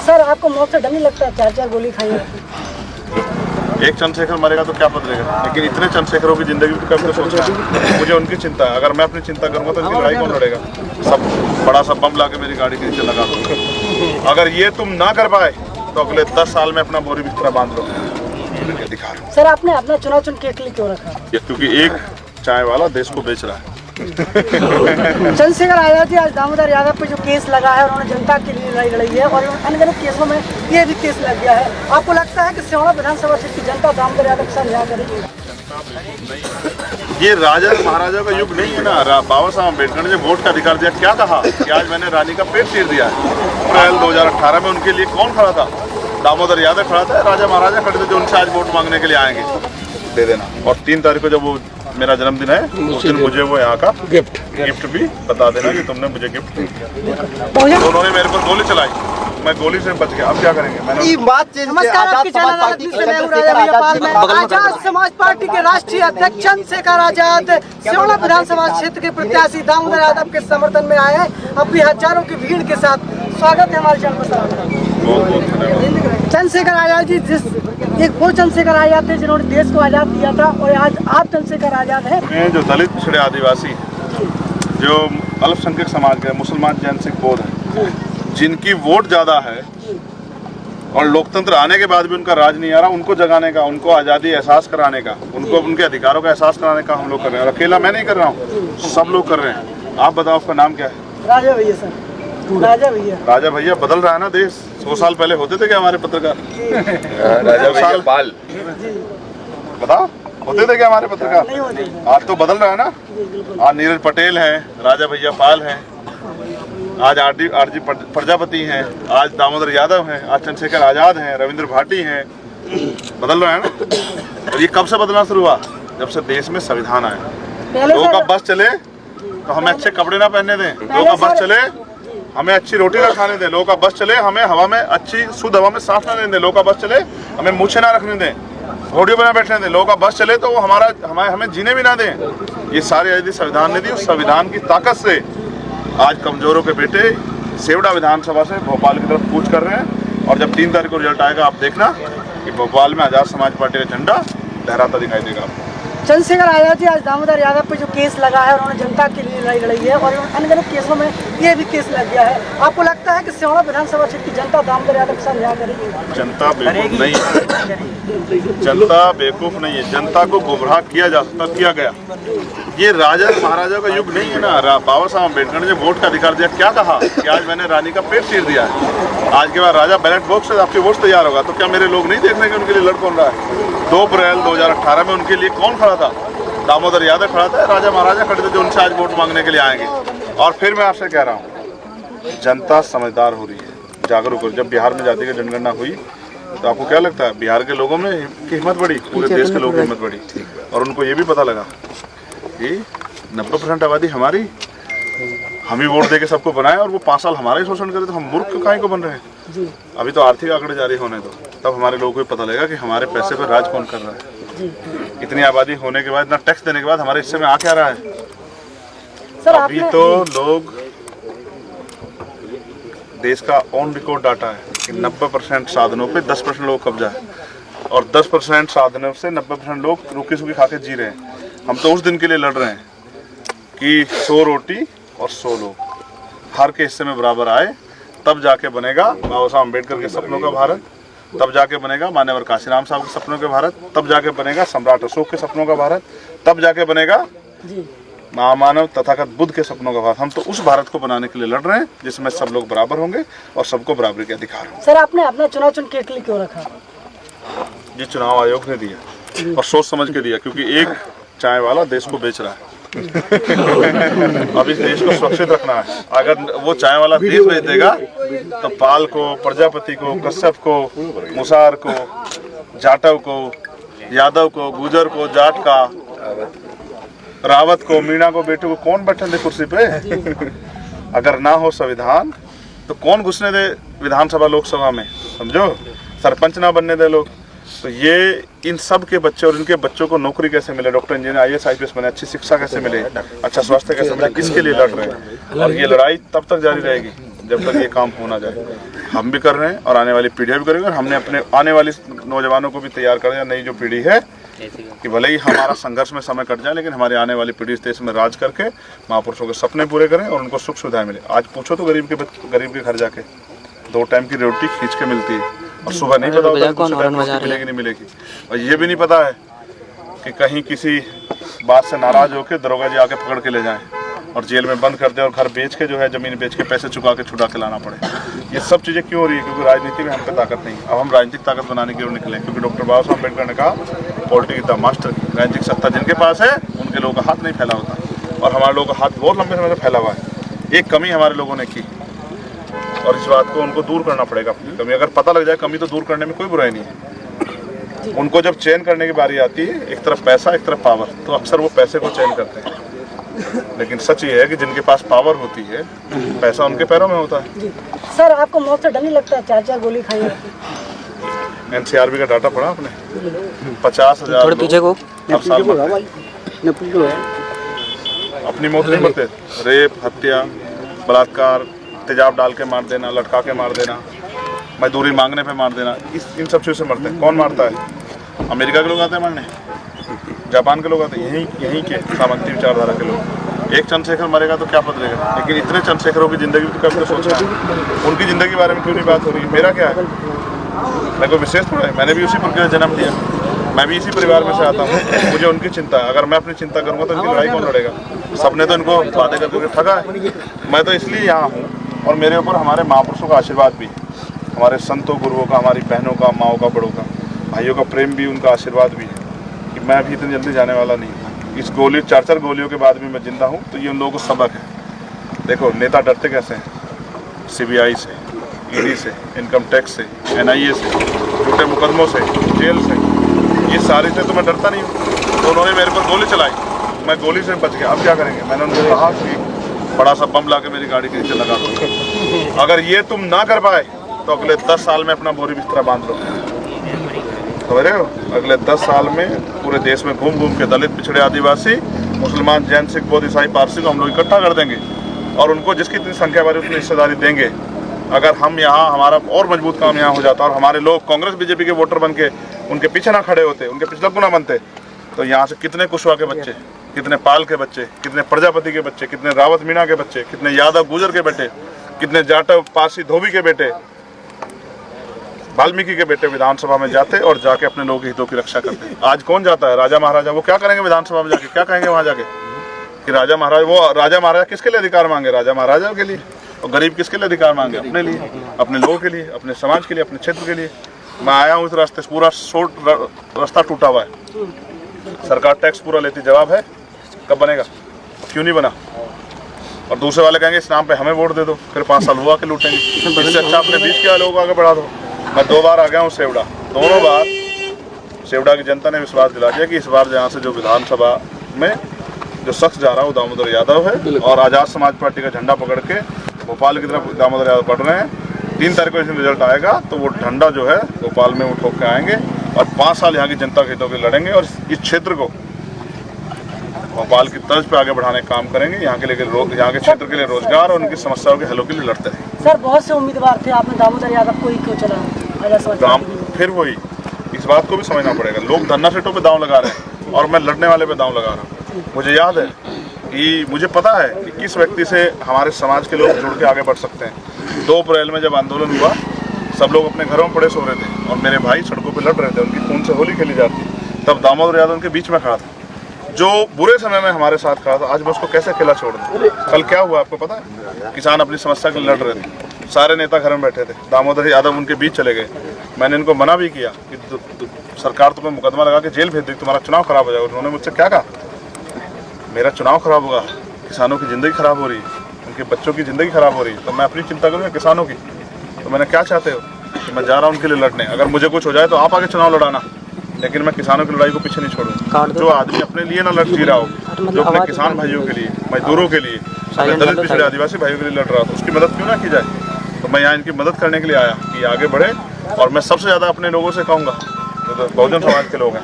Sir आपको मौत से डर नहीं लगता? 4-4 गोली खाई है। एक चंद्रशेखर मरेगा तो क्या बदलेगा, लेकिन इतने चंद्रशेखरों की जिंदगी भी कभी तो सोचना है। मुझे उनकी चिंता है, अगर मैं अपनी चिंता करूंगा तो इनकी लड़ाई कौन लड़ेगा? सब बड़ा सा बम लाके मेरी गाड़ी के नीचे लगा दो। अगर ये तुम ना कर पाए तो अगले 10 साल में अपना बोरी बिस्तरा बांध लो, दिखा रहा हूं। सर आपने अपना चुनाव चिन्ह के लिए क्यों रखा? क्योंकि एक चाय वाला देश को बेच रहा है। चंद्रशेखर आजाद जी, आज दामोदर यादव पे जो केस लगा है, उन्होंने जनता के लिए लड़ाई लड़ी है और अनगिनत केसों में ये भी केस लग गया है। आपको लगता है कि सिहोर विधानसभा सीट की जनता दामोदर यादव के साथ न्याय करेगी? ये राजा महाराजा का युग नहीं है ना। बाबा साहब अम्बेडकर ने जब वोट का अधिकार दिया, क्या कहा कि आज मैंने रानी का पेट चीर दिया है। अप्रैल 2018 में उनके लिए कौन खड़ा था? दामोदर यादव खड़ा था, राजा महाराजा खड़े थे जो उनसे आज वोट मांगने के लिए आएंगे। दे देना। और 3 तारीख को जब वो मेरा जन्मदिन है, उस दिन मुझे वो यहाँ का गिफ्ट भी बता देना कि तुमने मुझे गिफ्ट दिया। तो उन्होंने मेरे पर गोली चलाई, मैं गोली से बच गया। अब क्या करेंगे? नमस्कार, आपकी चैनल आजाद न्यूज़ से मैं हूं राजा भैया पाल में। आजाद समाज पार्टी के राष्ट्रीय अध्यक्ष चंद्रशेखर आजाद सिहोर विधानसभा क्षेत्र के प्रत्याशी दामोदर यादव के समर्थन में आए हैं अपनी हजारों की भीड़ के साथ। स्वागत है हमारे चैनल पर। चंद्रशेखर आजाद जी, वो चंद्रशेखर आजाद थे जिन्होंने देश को आजाद किया था और आज आप चंद्रशेखर आजाद हैं। जो दलित पिछड़े आदिवासी, जो अल्पसंख्यक समाज के मुसलमान, जैन, सिख, बौद्ध हैं, जिनकी वोट ज्यादा है और लोकतंत्र आने के बाद भी उनका राज नहीं आ रहा, उनको जगाने का, उनको आज़ादी एहसास कराने का, उनको उनके अधिकारों का एहसास कराने का हम लोग कर रहे हैं। और अकेला मैं नहीं कर रहा हूँ, सब लोग कर रहे हैं। आप बताओ, आपका नाम क्या है? राजा भैया सर। राजा भैया। राजा भैया बदल रहा है ना देश। 100 साल पहले होते थे क्या हमारे पत्रकार? राजा भैया पाल, बताओ, होते थे क्या हमारे पत्रकार? आज तो बदल रहा है ना। आज नीरज पटेल हैं, राजा भैया पाल हैं, आज आरजी प्रजापति हैं, आज दामोदर यादव हैं, आज चंद्रशेखर आजाद हैं, रविंद्र भाटी हैं। बदल रहा है ना। और ये कब से बदलना शुरू हुआ? जब से देश में संविधान आया। लोगों का बस चले तो हमें अच्छे कपड़े ना पहनने दें, लोगों का बस चले हमें अच्छी रोटी ना खाने दें, लोगों का बस चले हमें हवा में अच्छी शुद्ध हवा में सांस ना लेने दें, लोगों का बस चले हमें मूछें ना रखने दें, घोड़ियों पर ना बैठने दें, लोगों का बस चले तो वो हमें जीने भी ना दें। ये सारी आज़ादी संविधान ने दी। उस संविधान की ताकत से आज कमजोरों के बेटे सेवड़ा विधानसभा से भोपाल की तरफ कूच कर रहे हैं। और जब 3 तारीख को रिजल्ट आएगा, आप देखना कि भोपाल में आजाद समाज पार्टी का झंडा लहराता दिखाई देगा आपको। चंद्रशेखर आजाद जी, आज दामोदर यादव पे जो केस लगा है, उन्होंने जनता के लिए लड़ाई लड़ी है और अनगिनत केसों में ये भी केस लग गया है। आपको लगता है कि सिहोर विधानसभा सीट की जनता दामोदर यादव के साथ न्याय करेगी? जनता बेवकूफ नहीं है, जनता बेवकूफ नहीं है। जनता को गुमराह किया जा सकता, किया गया। ये राजा महाराजा का युग नहीं है ना। बाबा साहब अम्बेडकर ने जब वोट का अधिकार दिया, क्या कहा कि आज मैंने रानी का पेट चीर दिया है। आज के बाद राजा बैलेट बॉक्स से आपके वोट तैयार होगा, तो क्या मेरे लोग नहीं देख रहे कि उनके लिए लड़ कौन रहा है? 2 अप्रैल 2018 में उनके लिए कौन खड़ा था? दामोदर यादव खड़ा था, राजा महाराजा खड़े थे जो उनसे आज वोट मांगने के लिए आएंगे। और फिर मैं आपसे कह रहा हूँ, जनता समझदार हो रही है, जागरूक हो। जब बिहार में जाति की जनगणना हुई तो आपको क्या लगता है? बिहार के लोगों में की हिम्मत बढ़ी, पूरे देश के लोगों की हिम्मत बढ़ी। और उनको ये भी पता लगा कि 90% आबादी हमारी, हम ही वोट दे के सबको बनाए और वो 5 साल हमारा ही शोषण करे, तो हम मूर्ख काहे को बन रहे हैं? अभी तो आर्थिक आंकड़े जारी होने दो, तब हमारे लोगों को पता लगेगा कि हमारे पैसे पर राज कौन कर रहा है। इतनी आबादी होने के बाद, इतना टैक्स देने के बाद हमारे हिस्से में आ क्या रहा है? सर, अभी तो लोग, देश का ऑन रिकॉर्ड डाटा है कि 90% साधनों पे 10% लोग कब्जा है और 10% साधनों से 90% लोग रूखी सूखी खा के जी रहे हैं। हम तो उस दिन के लिए लड़ रहे हैं कि 100 रोटी और 100 लोग हर के हिस्से में बराबर आए, तब जाके बनेगा बाबा साहब अम्बेडकर के सपनों का भारत, तब जाके बनेगा मान्यवर काशीराम साहब के सपनों के भारत, तब जाके बनेगा सम्राट अशोक के सपनों का भारत, तब जाके बनेगा महामानव तथागत बुद्ध के सपनों का भारत। हम तो उस भारत को बनाने के लिए लड़ रहे हैं जिसमें सब लोग बराबर होंगे और सबको बराबरी के अधिकार होंगे। सर, आपने अपना चुनाव चिन्ह के लिए क्यों रखा? ये चुनाव आयोग ने दिया और सोच समझ के दिया, क्योंकि एक चाय वाला देश को बेच रहा है। अब इस देश को सुरक्षित रखना है। अगर वो चाय वाला देश बेच देगा तो पाल को, प्रजापति को, कश्यप को, मुसार को, जाटव को, यादव को, गुजर को, जाट का, रावत को, मीणा को, बेटे को कौन बैठने दे कुर्सी पे? अगर ना हो संविधान तो कौन घुसने दे विधानसभा लोकसभा में? समझो, सरपंच ना बनने दे लोग। तो ये इन सब के बच्चे और इनके बच्चों को नौकरी कैसे मिले, डॉक्टर इंजीनियर IAS IPS बने, अच्छी शिक्षा कैसे मिले, अच्छा स्वास्थ्य कैसे मिले, इसके लिए लड़ रहे हैं। और ये लड़ाई तब तक जारी रहेगी जब तक ये काम हो ना जाए। हम भी कर रहे हैं और आने वाली पीढ़ियाँ भी करेंगे, और हमने अपने आने वाली नौजवानों को भी तैयार कर दिया, नई जो पीढ़ी है कि भले ही हमारा संघर्ष में समय कट जाए, लेकिन हमारी आने वाली पीढ़ी इस देश में राज करके महापुरुषों के सपने पूरे करें और उनको सुख सुविधाएं मिले। आज पूछो तो गरीब के घर जाके 2 टाइम की रोटी खींच के मिलती है, और सुबह नहीं पता होता रोटी मिलेगी नहीं मिलेगी। और ये भी नहीं पता है कि कहीं किसी बात से नाराज होकर दरोगा जी आके पकड़ के ले जाएं और जेल में बंद कर दे, और घर बेच के जो है ज़मीन बेच के पैसे चुका के छुड़ा के लाना पड़े। ये सब चीज़ें क्यों हो रही है? क्योंकि राजनीति में हम पे ताकत नहीं। अब हम राजनीतिक ताकत बनाने की ओर निकले, क्योंकि डॉक्टर बाबा साहब अम्बेडकर ने कहा पॉलिटिक्स द मास्टर, राजनीतिक सत्ता जिनके पास है उनके लोगों का हाथ नहीं फैला होता, और हमारे लोगों का हाथ बहुत लंबे समय से फैला हुआ है। एक कमी हमारे लोगों ने की, और इस बात को उनको दूर करना पड़ेगा। अपनी कमी अगर पता लग जाए, कमी तो दूर करने में कोई बुराई नहीं है। उनको जब चयन करने की बारी आती है, एक तरफ पैसा एक तरफ पावर, तो अक्सर वो पैसे को चयन करते हैं। लेकिन सच ये है कि जिनके पास पावर होती है, पैसा उनके पैरों में होता है। सर आपको मौत से डर नहीं लगता? 4 गोली खाई है। NCRB का डाटा पढ़ा आपने? 50,000 लोग हर साल अपनी मौत नहीं मरते। रेप, हत्या, बलात्कार, तेजाब डाल के मार देना, लटका के मार देना, मजदूरी मांगने पे मार देना, इन सब चीज़ों से मरते हैं। कौन मारता है? अमेरिका के लोग आते हैं मारने, जापान के लोग आते हैं, यहीं के सामंती विचारधारा के लोग। एक चंद्रशेखर मरेगा तो क्या बदलेगा? लेकिन इतने चंद्रशेखरों की जिंदगी तो कभी तो सोचना है, उनकी जिंदगी के बारे में क्यों नहीं बात हो रही है? मेरा क्या है? मैं कोई विशेष थोड़ा है, मैंने भी उसी प्रकार जन्म लिया, मैं भी इसी परिवार में से आता हूँ, मुझे उनकी चिंता है। अगर मैं अपनी चिंता करूँगा तो इनकी लड़ाई कौन लड़ेगा? सबने तो इनको वादे करके ठगा है। मैं तो इसलिए यहाँ हूँ, और मेरे ऊपर हमारे महापुरुषों का आशीर्वाद भी, हमारे संतों गुरुओं का, हमारी बहनों का, माओ का, बड़ों का, भाइयों का प्रेम भी, उनका आशीर्वाद भी है कि मैं भी इतनी जल्दी जाने वाला नहीं हूँ। इस 4 गोलियों के बाद भी मैं जिंदा हूँ, तो ये उन लोगों को सबक है। देखो नेता डरते कैसे हैं? CBI से, ED से, इनकम टैक्स से, NIA से, झूठे मुकदमों से, जेल से, ये सारी से तो मैं डरता नहीं हूँ। तो उन्होंने मेरे पर गोली चलाई, मैं गोली से बच गया। अब क्या करेंगे? मैंने उनको कहा कि बड़ा सा बम ला के मेरी गाड़ी के नीचे लगा दो। अगर ये तुम ना कर पाए तो अगले 10 साल में अपना बोरी बिस्तरा बांध लो। समझ रहे हो? अगले 10 साल में पूरे देश में घूम घूम के दलित, पिछड़े, आदिवासी, मुसलमान, जैन, सिख, बौद्ध, ईसाई, पारसी को हम लोग इकट्ठा कर देंगे, और उनको जिसकी इतनी संख्या बारी उतनी हिस्सेदारी देंगे। अगर हम यहाँ, हमारा और मजबूत काम यहाँ हो जाता, और हमारे लोग कांग्रेस BJP के वोटर बन के उनके पीछे ना खड़े होते, उनके पिछलग्गू ना बनते, तो यहाँ से कितने कुशवाहा के बच्चे, कितने पाल के बच्चे, कितने प्रजापति के बच्चे, कितने रावत मीणा के बच्चे, कितने यादव गुजर के बेटे, कितने जाटव, पारसी, धोबी के बेटे, वाल्मीकि के बेटे विधानसभा में जाते और जाके अपने लोगों के हितों की रक्षा करते। आज कौन जाता है? राजा महाराजा। वो क्या करेंगे विधानसभा में जाके? क्या कहेंगे वहाँ जाके कि राजा महाराजा? वो राजा महाराजा किसके लिए अधिकार मांगे? राजा महाराजा के लिए। और गरीब किसके लिए अधिकार मांगे? अपने लिए, अपने लोगों के लिए, अपने समाज के लिए, अपने क्षेत्र के लिए। मैं आया हूँ इस रास्ते से, पूरा रास्ता टूटा हुआ है, सरकार टैक्स पूरा लेती, जवाब है कब बनेगा? क्यों नहीं बना? और दूसरे वाले कहेंगे इस नाम पे हमें वोट दे दो, फिर 5 साल हुआ के लूटेंगे। इससे अच्छा अपने बीच के लोगों को आगे बढ़ा दो। मैं 2 बार आ गया हूँ सेवड़ा, दोनों बार सेवड़ा की जनता ने विश्वास दिला दिया कि इस बार यहाँ से जो विधानसभा में जो शख्स जा रहा है वो दामोदर यादव है, और आज़ाद समाज पार्टी का झंडा पकड़ के भोपाल की तरफ दामोदर यादव बढ़ रहे हैं। 3 तारीख को इसमें रिजल्ट आएगा तो वो झंडा जो है भोपाल में वो ठोक के आएंगे, और 5 साल यहाँ की जनता के हितों के लड़ेंगे, और इस क्षेत्र को भोपाल की तर्ज पे आगे बढ़ाने का काम करेंगे। यहाँ के क्षेत्र के लिए रोजगार और उनकी समस्याओं के हलों के लिए लड़ते हैं। सर बहुत से उम्मीदवार थे, आपने दामोदर यादव को ही क्यों चला? फिर वही, इस बात को भी समझना पड़ेगा। लोग धन्ना सेठों पे दांव लगा रहे हैं और मैं लड़ने वाले पे दांव लगा रहा हूँ। मुझे याद है कि मुझे पता है कि किस व्यक्ति से हमारे समाज के लोग जुड़ के आगे बढ़ सकते हैं। 2 अप्रैल में जब आंदोलन हुआ, सब लोग अपने घरों में पड़े सो रहे थे और मेरे भाई सड़कों पे लड़ रहे थे, उनकी खून से होली खेली जाती, तब दामोदर यादव उनके बीच में खड़ा था, जो बुरे समय में हमारे साथ खड़ा था। आज मैं उसको कैसे अकेला छोड़ दूं? कल क्या हुआ आपको पता है? किसान अपनी समस्या के लिए लड़ रहे थे, सारे नेता घर में बैठे थे, दामोदर यादव उनके बीच चले गए। मैंने इनको मना भी किया कि सरकार तुम्हें मुकदमा लगा के जेल भेज देगी, तुम्हारा चुनाव खराब हो जाएगा। उन्होंने मुझसे क्या कहा? मेरा चुनाव खराब होगा, किसानों की ज़िंदगी खराब हो रही है, उनके बच्चों की ज़िंदगी खराब हो रही है, तो मैं अपनी चिंता करूँगा किसानों की। तो मैंने क्या चाहते हो कि मैं जा रहा हूँ उनके लिए लड़ने, अगर मुझे कुछ हो जाए तो आप आगे चुनाव लड़ाना, लेकिन मैं किसानों की लड़ाई को पीछे नहीं छोड़ूंगा। जो आदमी अपने लिए ना लड़ जी रहा हो, जो अपने किसान भाइयों के लिए, मजदूरों के लिए, दलित पिछड़े आदिवासी भाइयों के लिए लड़ रहा हो, उसकी मदद क्यों ना की जाए? तो मैं यहाँ इनकी मदद करने के लिए आया कि आगे बढ़े। और मैं सबसे ज़्यादा अपने लोगों से कहूँगा, जो बहुजन समाज के लोग हैं,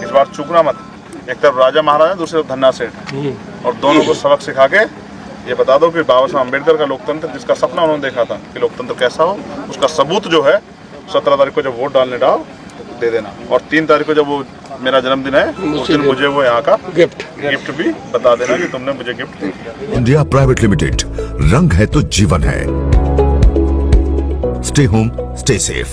इस बार चूकना मत। एक तरफ राजा महाराजा, दूसरी तरफ धन्ना सेठ, और दोनों को सबक सिखा के ये बता दो कि बाबा साहब अम्बेडकर का लोकतंत्र जिसका सपना उन्होंने देखा था कि लोकतंत्र कैसा हो, उसका सबूत जो है 17 तारीख को जब वोट डालने जाओ दे देना, और 3 तारीख को जब वो मेरा जन्मदिन है उस दिन मुझे वो यहाँ का गिफ्ट भी बता देना कि तुमने मुझे गिफ्ट दिया। इंडिया प्राइवेट लिमिटेड, रंग है तो जीवन है। Stay home, stay safe.